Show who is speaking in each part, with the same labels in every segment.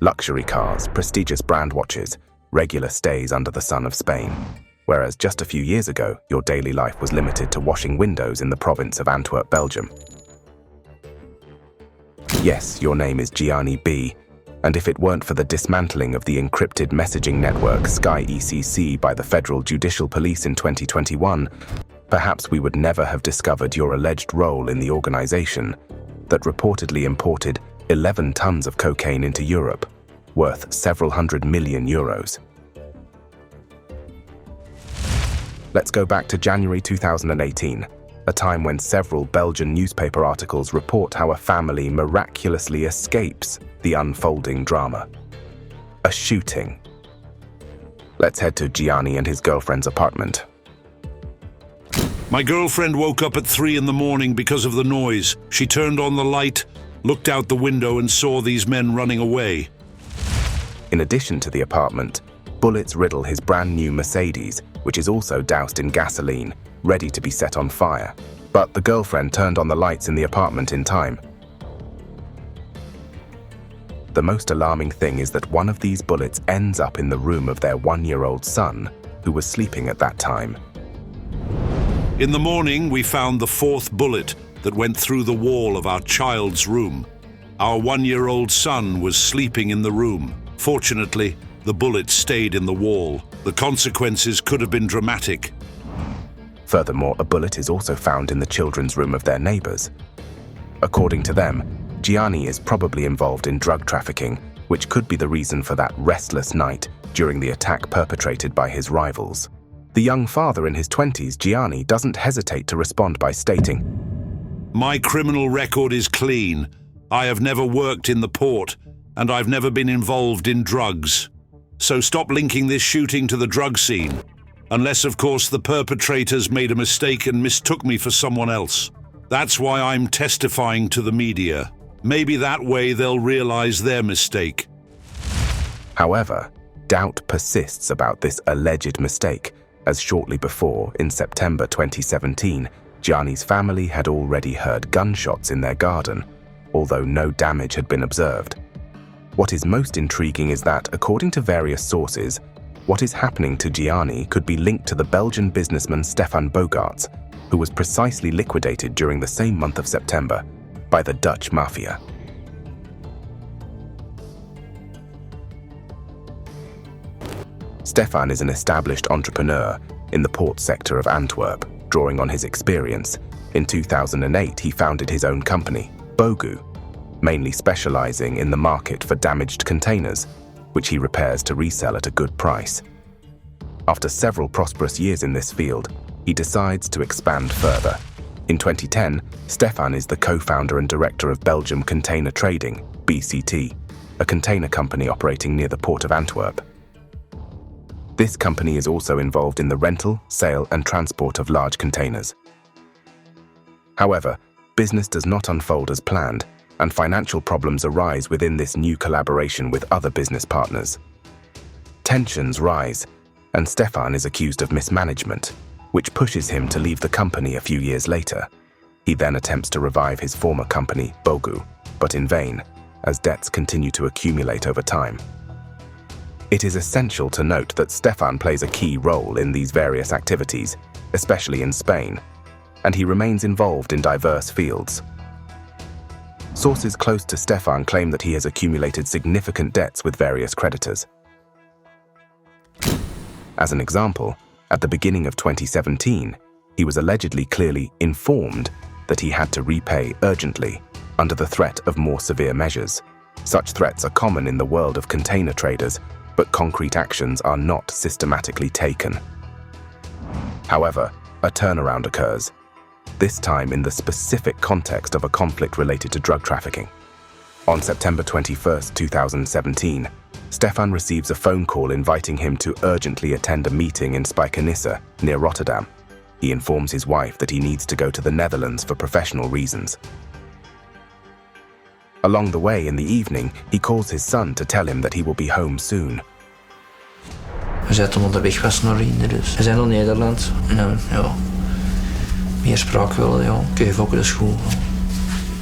Speaker 1: Luxury cars, prestigious brand watches, regular stays under the sun of Spain. Whereas just a few years ago, your daily life was limited to washing windows in the province of Antwerp, Belgium. Yes, your name is Gianni B, and if it weren't for the dismantling of the encrypted messaging network Sky ECC by the Federal Judicial Police in 2021, perhaps we would never have discovered your alleged role in the organization that reportedly imported 11 tons of cocaine into Europe, worth several hundred million euros. Let's go back to January 2018, a time when several Belgian newspaper articles report how a family miraculously escapes the unfolding drama. A shooting. Let's head to Gianni and his girlfriend's apartment.
Speaker 2: My girlfriend woke up at 3 in the morning because of the noise. She turned on the light, looked out the window and saw these men running away.
Speaker 1: In addition to the apartment, bullets riddle his brand new Mercedes, which is also doused in gasoline, ready to be set on fire. But the girlfriend turned on the lights in the apartment in time. The most alarming thing is that one of these bullets ends up in the room of their 1-year-old son, who was sleeping at that time.
Speaker 2: In the morning, we found the 4th bullet that went through the wall of our child's room. Our 1-year-old son was sleeping in the room. Fortunately, the bullet stayed in the wall. The consequences could have been dramatic.
Speaker 1: Furthermore, a bullet is also found in the children's room of their neighbors. According to them, Gianni is probably involved in drug trafficking, which could be the reason for that restless night during the attack perpetrated by his rivals. The young father in his 20s, Gianni, doesn't hesitate to respond by stating,
Speaker 2: "My criminal record is clean. I have never worked in the port, and I've never been involved in drugs. So stop linking this shooting to the drug scene. Unless, of course, the perpetrators made a mistake and mistook me for someone else. That's why I'm testifying to the media. Maybe that way they'll realize their mistake."
Speaker 1: However, doubt persists about this alleged mistake, as shortly before, in September 2017, Gianni's family had already heard gunshots in their garden, although no damage had been observed. What is most intriguing is that, according to various sources, what is happening to Gianni could be linked to the Belgian businessman Stefan Bogaerts, who was precisely liquidated during the same month of September by the Dutch mafia. Stefan is an established entrepreneur in the port sector of Antwerp. Drawing on his experience, in 2008 he founded his own company, Bogu, mainly specializing in the market for damaged containers, which he repairs to resell at a good price. After several prosperous years in this field, he decides to expand further. In 2010, Stefan is the co-founder and director of Belgium Container Trading, BCT, a container company operating near the port of Antwerp. This company is also involved in the rental, sale, and transport of large containers. However, business does not unfold as planned, and financial problems arise within this new collaboration with other business partners. Tensions rise, and Stefan is accused of mismanagement, which pushes him to leave the company a few years later. He then attempts to revive his former company, Bogu, but in vain, as debts continue to accumulate over time. It is essential to note that Stefan plays a key role in these various activities, especially in Spain, and he remains involved in diverse fields. Sources close to Stefan claim that he has accumulated significant debts with various creditors. As an example, at the beginning of 2017, he was allegedly clearly informed that he had to repay urgently under the threat of more severe measures. Such threats are common in the world of container traders, but concrete actions are not systematically taken. However, a turnaround occurs, this time in the specific context of a conflict related to drug trafficking. On September 21, 2017, Stefan receives a phone call inviting him to urgently attend a meeting in Spijkenisse, near Rotterdam. He informs his wife that he needs to go to the Netherlands for professional reasons. Along the way in the evening, he calls his son to tell him that he will be home soon.
Speaker 3: We zijn toen onderweg was naar Rinde, dus we zijn naar Nederland. En ja, meer spraak willen, ja. Ik heb ook de school.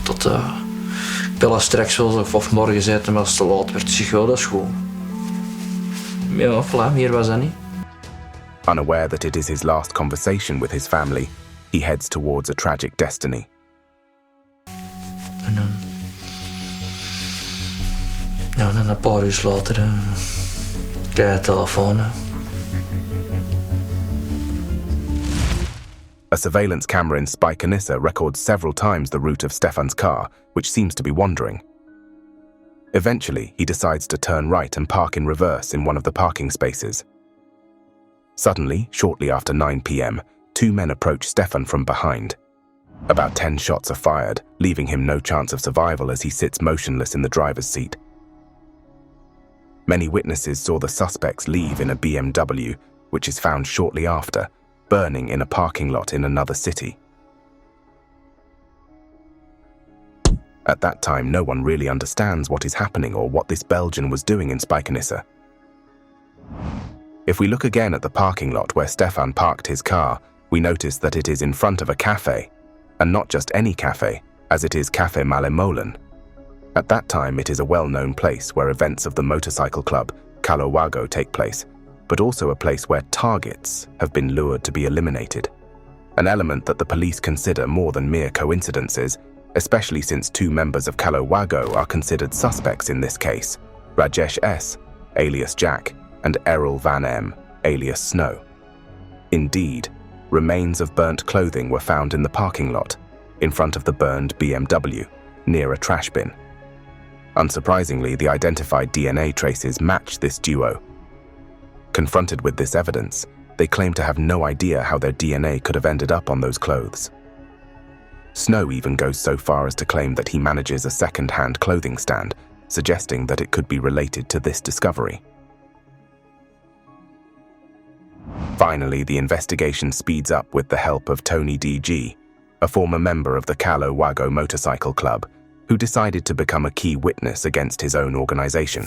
Speaker 3: Tot Bella straks wel of morgen zei hem als het te laat werd. Zeg, ja, dat is goed. Ja, voilà, meer was dat niet.
Speaker 1: Unaware that it is his last conversation with his family, he heads towards a tragic destiny.
Speaker 3: En dan... Ja, dan een paar uur later krijg je telefoon.
Speaker 1: A surveillance camera in Spijkenisse records several times the route of Stefan's car, which seems to be wandering. Eventually, he decides to turn right and park in reverse in one of the parking spaces. Suddenly, shortly after 9 p.m., 2 men approach Stefan from behind. About 10 shots are fired, leaving him no chance of survival as he sits motionless in the driver's seat. Many witnesses saw the suspects leave in a BMW, which is found shortly after, burning in a parking lot in another city. At that time, no one really understands what is happening or what this Belgian was doing in Spijkenisse. If we look again at the parking lot where Stefan parked his car, we notice that it is in front of a cafe, and not just any cafe, as it is Café Mallemolen. At that time, it is a well-known place where events of the motorcycle club, Calo-Wago, take place, but also a place where targets have been lured to be eliminated. An element that the police consider more than mere coincidences, especially since 2 members of Calo-Wago are considered suspects in this case, Rajesh S., alias Jack, and Errol Van M., alias Snow. Indeed, remains of burnt clothing were found in the parking lot, in front of the burned BMW, near a trash bin. Unsurprisingly, the identified DNA traces match this duo. Confronted with this evidence, they claim to have no idea how their DNA could have ended up on those clothes. Snow even goes so far as to claim that he manages a second-hand clothing stand, suggesting that it could be related to this discovery. Finally, the investigation speeds up with the help of Tony D.G., a former member of the Calo-Wago Motorcycle Club, who decided to become a key witness against his own organization.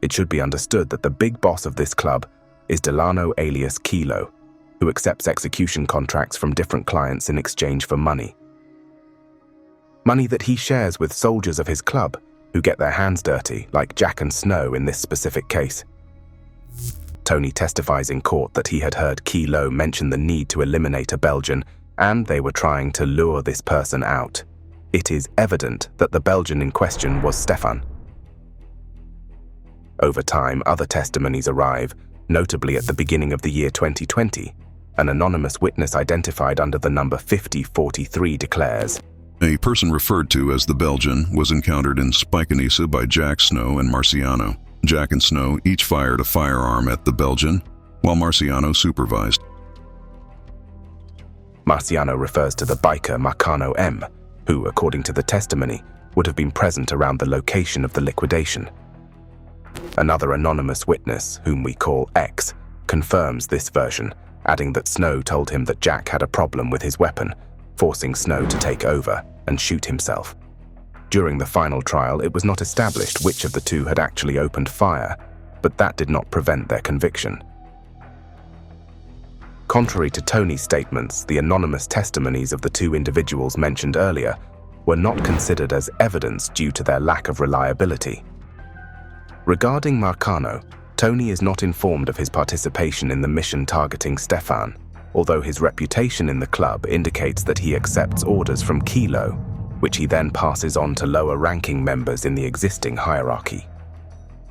Speaker 1: It should be understood that the big boss of this club is Delano alias Kilo, who accepts execution contracts from different clients in exchange for money. Money that he shares with soldiers of his club, who get their hands dirty, like Jack and Snow in this specific case. Tony testifies in court that he had heard Kilo mention the need to eliminate a Belgian, and they were trying to lure this person out. It is evident that the Belgian in question was Stefan. Over time, other testimonies arrive, notably at the beginning of the year 2020. An anonymous witness identified under the number 5043 declares,
Speaker 4: "A person referred to as the Belgian was encountered in Spijkenisse by Jack Snow and Marciano. Jack and Snow each fired a firearm at the Belgian, while Marciano supervised."
Speaker 1: Marciano refers to the biker Marcano M., who, according to the testimony, would have been present around the location of the liquidation. Another anonymous witness, whom we call X, confirms this version, adding that Snow told him that Jack had a problem with his weapon, forcing Snow to take over and shoot himself. During the final trial, it was not established which of the two had actually opened fire, but that did not prevent their conviction. Contrary to Tony's statements, the anonymous testimonies of the 2 individuals mentioned earlier were not considered as evidence due to their lack of reliability. Regarding Marcano, Tony is not informed of his participation in the mission targeting Stefan, although his reputation in the club indicates that he accepts orders from Kilo, which he then passes on to lower-ranking members in the existing hierarchy.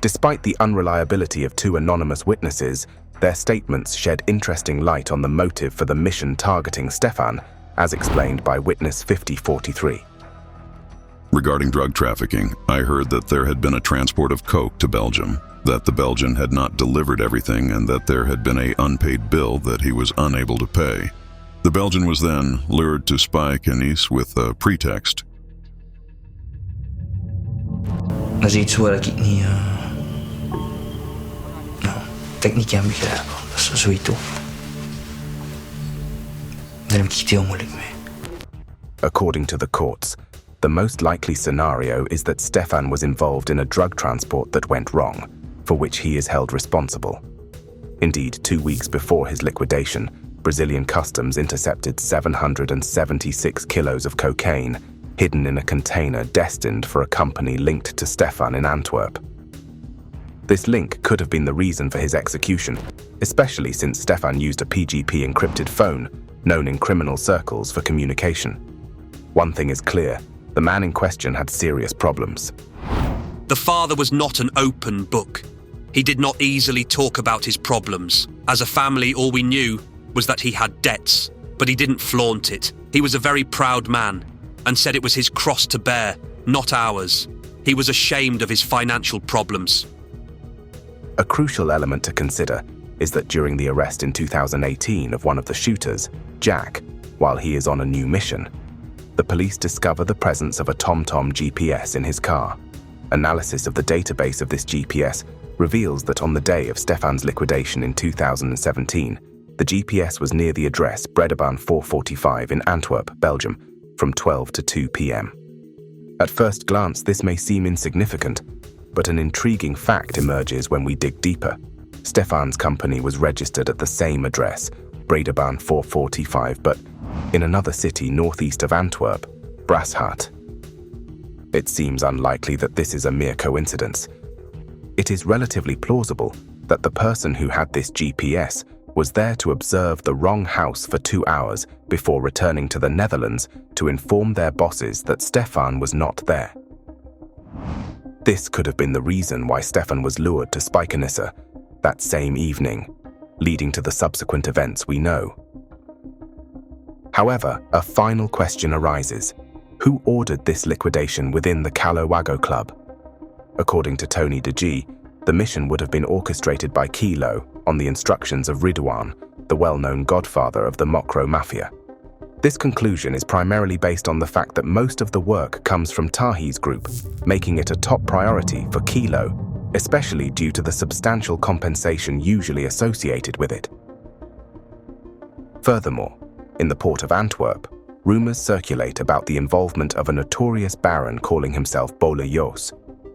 Speaker 1: Despite the unreliability of 2 anonymous witnesses, their statements shed interesting light on the motive for the mission targeting Stefan, as explained by witness 5043.
Speaker 4: "Regarding drug trafficking, I heard that there had been a transport of coke to Belgium, that the Belgian had not delivered everything, and that there had been an unpaid bill that he was unable to pay. The Belgian was then lured to Spijkenisse with a pretext."
Speaker 3: Dat is iets waar ik niet... dat ik niet kan begrijpen. Dat is zoiets toe. Daar heb ik het heel moeilijk mee.
Speaker 1: According to the courts, the most likely scenario is that Stefan was involved in a drug transport that went wrong, for which he is held responsible. Indeed, 2 weeks before his liquidation, Brazilian customs intercepted 776 kilos of cocaine hidden in a container destined for a company linked to Stefan in Antwerp. This link could have been the reason for his execution, especially since Stefan used a PGP encrypted phone, known in criminal circles for communication. One thing is clear, the man in question had serious problems.
Speaker 5: The father was not an open book. He did not easily talk about his problems. As a family, all we knew was that he had debts, but he didn't flaunt it. He was a very proud man and said it was his cross to bear, not ours. He was ashamed of his financial problems.
Speaker 1: A crucial element to consider is that during the arrest in 2018 of one of the shooters, Jack, while he is on a new mission, the police discover the presence of a TomTom GPS in his car. Analysis of the database of this GPS reveals that on the day of Stefan's liquidation in 2017, the GPS was near the address Bredebaan 445 in Antwerp, Belgium, from 12 to 2 p.m. At first glance, this may seem insignificant, but an intriguing fact emerges when we dig deeper. Stefan's company was registered at the same address, Bredebaan 445, but in another city northeast of Antwerp, Braschaat. It seems unlikely that this is a mere coincidence. It is relatively plausible that the person who had this GPS was there to observe the wrong house for 2 hours before returning to the Netherlands to inform their bosses that Stefan was not there. This could have been the reason why Stefan was lured to Spijkenisse that same evening, leading to the subsequent events we know. However, a final question arises. Who ordered this liquidation within the Calo Waggo Club? According to Tony de G, the mission would have been orchestrated by Kilo on the instructions of Ridwan, the well-known godfather of the Mokro Mafia. This conclusion is primarily based on the fact that most of the work comes from Tahi's group, making it a top priority for Kilo, especially due to the substantial compensation usually associated with it. Furthermore, in the port of Antwerp, rumors circulate about the involvement of a notorious baron calling himself Bola Jos,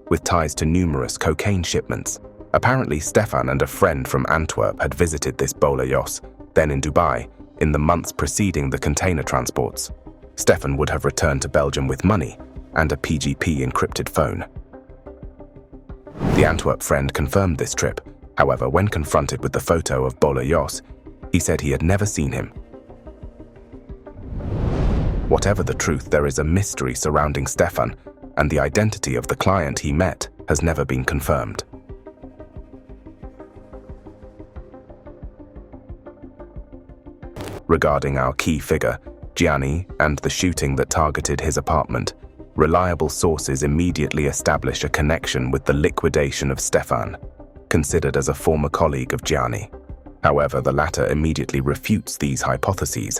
Speaker 1: with ties to numerous cocaine shipments. Apparently, Stefan and a friend from Antwerp had visited this Bola Jos, then in Dubai, in the months preceding the container transports. Stefan would have returned to Belgium with money and a PGP encrypted phone. The Antwerp friend confirmed this trip. However, when confronted with the photo of Bola Jos, he said he had never seen him. Whatever the truth, there is a mystery surrounding Stefan, and the identity of the client he met has never been confirmed. Regarding our key figure, Gianni, and the shooting that targeted his apartment, reliable sources immediately establish a connection with the liquidation of Stefan, considered as a former colleague of Gianni. However, the latter immediately refutes these hypotheses.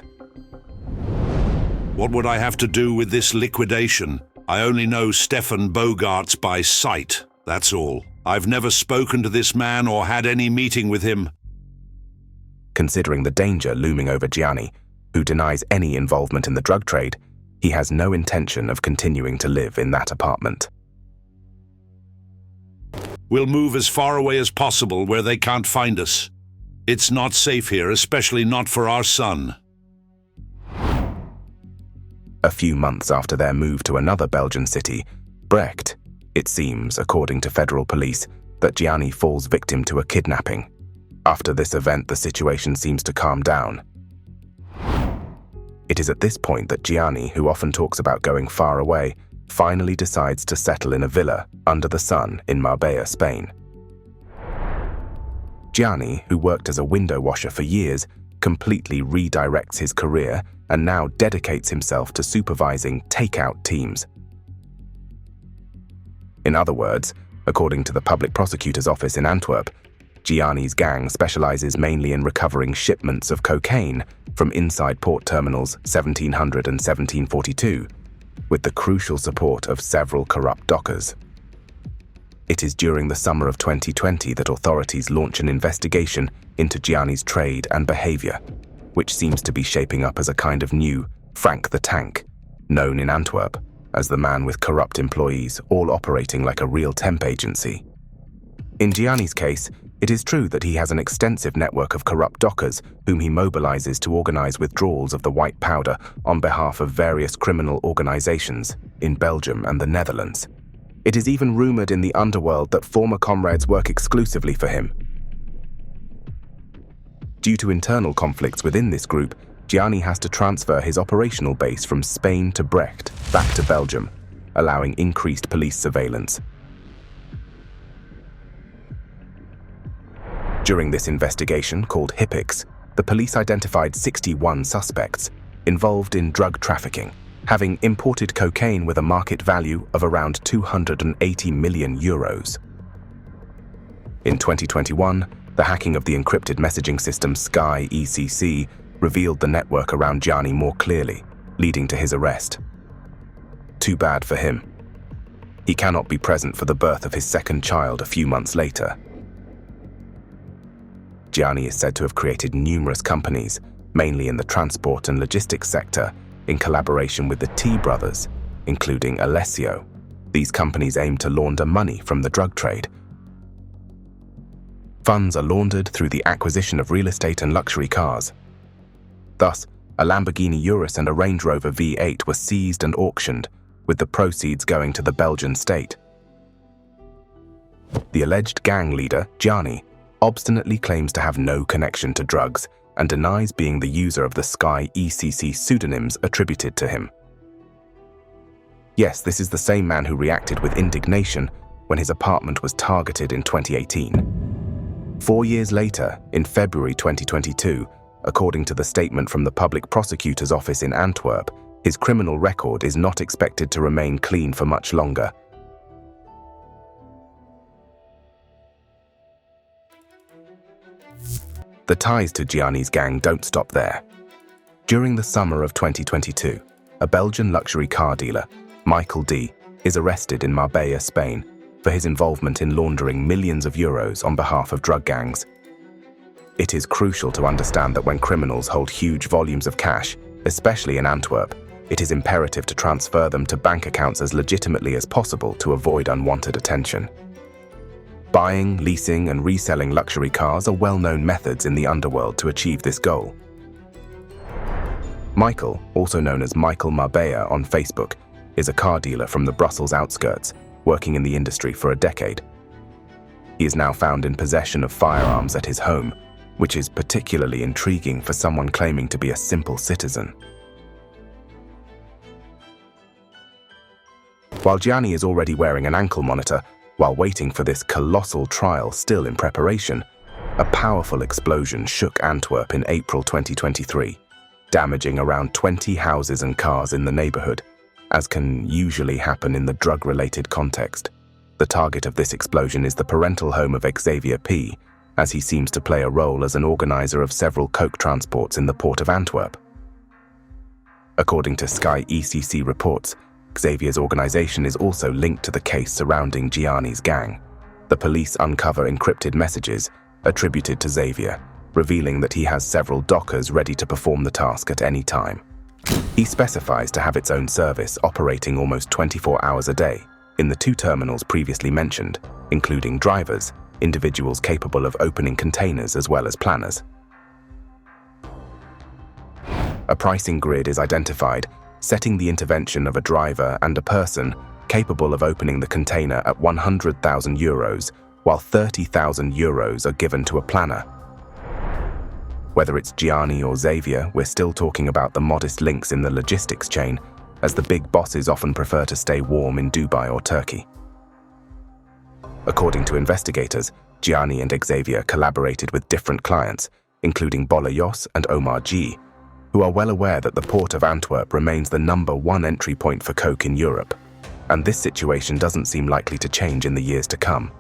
Speaker 2: What would I have to do with this liquidation? I only know Stefan Bogaerts by sight, that's all. I've never spoken to this man or had any meeting with him.
Speaker 1: Considering the danger looming over Gianni, who denies any involvement in the drug trade, he has no intention of continuing to live in that apartment.
Speaker 2: We'll move as far away as possible where they can't find us. It's not safe here, especially not for our son.
Speaker 1: A few months after their move to another Belgian city, Brecht, it seems, according to federal police, that Gianni falls victim to a kidnapping. After this event, the situation seems to calm down. It is at this point that Gianni, who often talks about going far away, finally decides to settle in a villa under the sun in Marbella, Spain. Gianni, who worked as a window washer for years, completely redirects his career and now dedicates himself to supervising takeout teams. In other words, according to the public prosecutor's office in Antwerp, Gianni's gang specializes mainly in recovering shipments of cocaine from inside port terminals 1700 and 1742, with the crucial support of several corrupt dockers. It is during the summer of 2020 that authorities launch an investigation into Gianni's trade and behavior, which seems to be shaping up as a kind of new Frank the Tank, known in Antwerp as the man with corrupt employees, all operating like a real temp agency. In Gianni's case, It is true that he has an extensive network of corrupt dockers whom he mobilizes to organize withdrawals of the white powder on behalf of various criminal organizations in Belgium and the Netherlands. It is even rumored in the underworld that former comrades work exclusively for him. Due to internal conflicts within this group, Gianni has to transfer his operational base from Spain to Brecht, back to Belgium, allowing increased police surveillance. During this investigation, called HIPIX, the police identified 61 suspects involved in drug trafficking, having imported cocaine with a market value of around 280 million euros. In 2021, the hacking of the encrypted messaging system Sky ECC revealed the network around Gianni more clearly, leading to his arrest. Too bad for him. He cannot be present for the birth of his second child a few months later. Gianni is said to have created numerous companies, mainly in the transport and logistics sector, in collaboration with the T brothers, including Alessio. These companies aim to launder money from the drug trade. Funds are laundered through the acquisition of real estate and luxury cars. Thus, a Lamborghini Urus and a Range Rover V8 were seized and auctioned, with the proceeds going to the Belgian state. The alleged gang leader, Gianni, obstinately claims to have no connection to drugs and denies being the user of the Sky ECC pseudonyms attributed to him. Yes, this is the same man who reacted with indignation when his apartment was targeted in 2018. 4 years later, in February 2022, according to the statement from the Public Prosecutor's Office in Antwerp, his criminal record is not expected to remain clean for much longer. The ties to Gianni's gang don't stop there. During the summer of 2022, a Belgian luxury car dealer, Michael D., is arrested in Marbella, Spain, for his involvement in laundering millions of euros on behalf of drug gangs. It is crucial to understand that when criminals hold huge volumes of cash, especially in Antwerp, it is imperative to transfer them to bank accounts as legitimately as possible to avoid unwanted attention. Buying, leasing, and reselling luxury cars are well-known methods in the underworld to achieve this goal. Michael, also known as Michael Marbella on Facebook, is a car dealer from the Brussels outskirts, working in the industry for a decade. He is now found in possession of firearms at his home, which is particularly intriguing for someone claiming to be a simple citizen. While Gianni is already wearing an ankle monitor, while waiting for this colossal trial still in preparation, a powerful explosion shook Antwerp in April 2023, damaging around 20 houses and cars in the neighborhood, as can usually happen in the drug-related context. The target of this explosion is the parental home of Xavier P., as he seems to play a role as an organizer of several coke transports in the port of Antwerp. According to Sky ECC reports, Xavier's organization is also linked to the case surrounding Gianni's gang. The police uncover encrypted messages attributed to Xavier, revealing that he has several dockers ready to perform the task at any time. He specifies to have its own service operating almost 24 hours a day in the 2 terminals previously mentioned, including drivers, individuals capable of opening containers as well as planners. A pricing grid is identified, setting the intervention of a driver and a person capable of opening the container at 100,000 euros, while 30,000 euros are given to a planner. Whether it's Gianni or Xavier, we're still talking about the modest links in the logistics chain, as the big bosses often prefer to stay warm in Dubai or Turkey. According to investigators, Gianni and Xavier collaborated with different clients, including Bolayos and Omar G., who are well aware that the port of Antwerp remains the #1 entry point for coke in Europe, and this situation doesn't seem likely to change in the years to come.